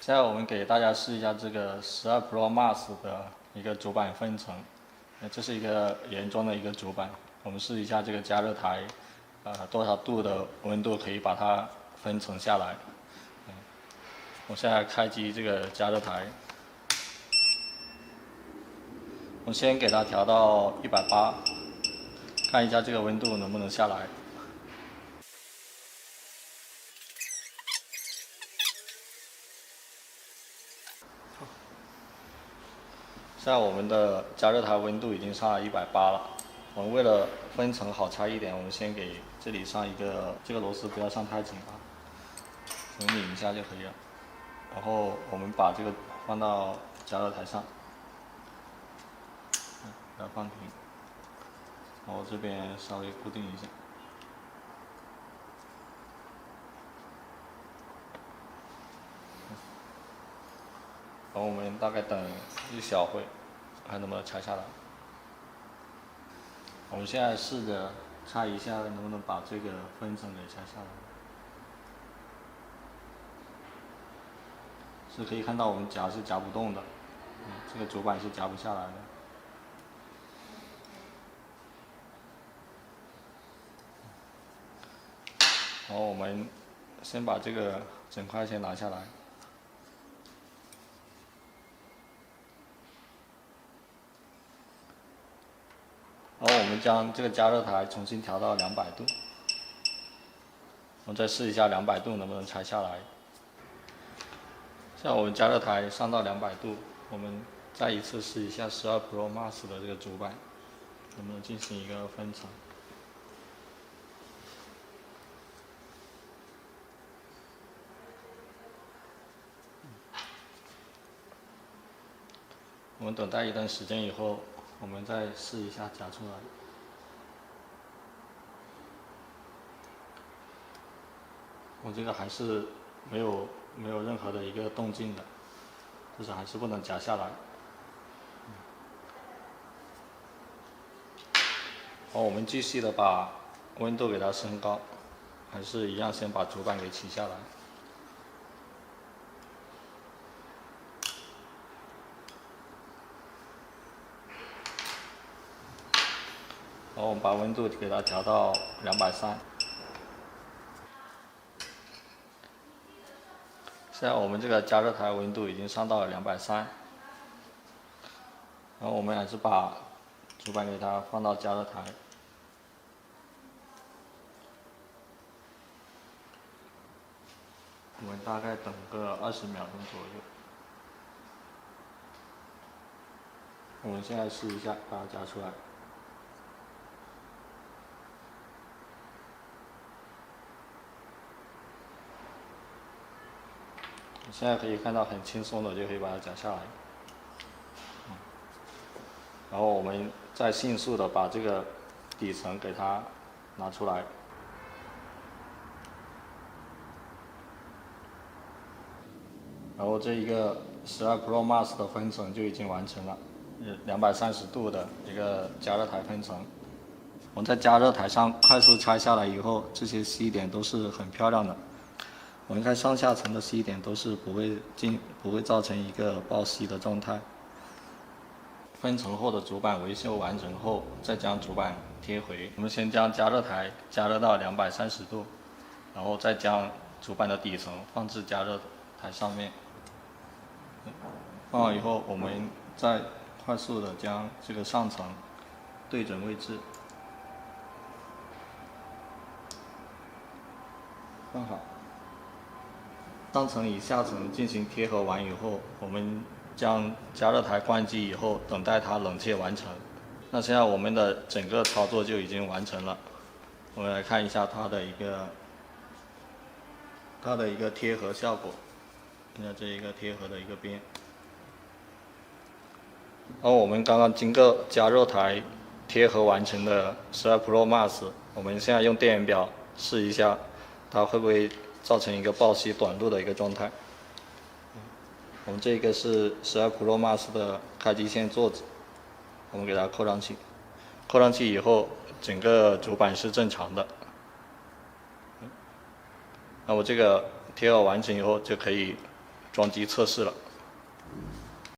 现在我们给大家试一下这个12 Pro Max 的一个主板分层，这是一个原装的一个主板，我们试一下这个加热台，多少度的温度可以把它分层下来。我现在开机这个加热台，我先给它调到180，看一下这个温度能不能下来。现在我们的加热台温度已经上了180了。我们为了分层好拆一点，我们先给这里上一个，这个螺丝不要上太紧啊，拧拧一下就可以了。然后我们把这个放到加热台上，把它放平，然后这边稍微固定一下。然后我们大概等1小会，看能不能拆下来。我们现在试着拆一下，能不能把这个分层给拆下来。是可以看到我们夹是夹不动的，这个主板是夹不下来的。然后我们先把这个整块先拿下来。然后我们将这个加热台重新调到200度，我们再试一下200度能不能拆下来。现在我们加热台上到200度，我们再一次试一下12 Pro Max 的这个主板，能不能进行一个分层。我们等待一段时间以后，我们再试一下夹出来。我这个还是没有任何的一个动静的，就是还是不能夹下来。然后我们继续的把温度给它升高，还是一样先把主板给起下来。然后我们把温度给它调到230。现在我们这个加热台温度已经上到了230，然后我们还是把主板给它放到加热台，我们大概等个20秒钟左右。我们现在试一下，把它夹出来。现在可以看到很轻松的就可以把它夹下来。然后我们再迅速的把这个底层给它拿出来。然后这一个12 Pro Max 的分层就已经完成了，230度的一个加热台分层。我们在加热台上快速拆下来以后，这些吸点都是很漂亮的。我们看上下层的吸点都是不会造成一个爆吸的状态。分层后的主板维修完成后，再将主板贴回。我们先将加热台加热到230度，然后再将主板的底层放置加热台上面。放好以后，我们再快速的将这个上层对准位置放好。上层与下层进行贴合完以后，我们将加热台关机以后，等待它冷却完成。那现在我们的整个操作就已经完成了。我们来看一下它的一个贴合效果。看下这一个贴合的一个边。然后我们刚刚经过加热台贴合完成的12 Pro Max， 我们现在用电源表试一下，它会不会造成一个爆吸短路的一个状态。我们这个是12 Pro Max 的开机线座子，我们给它扣上去。扣上去以后，整个主板是正常的。那我这个贴合完成以后，就可以装机测试了。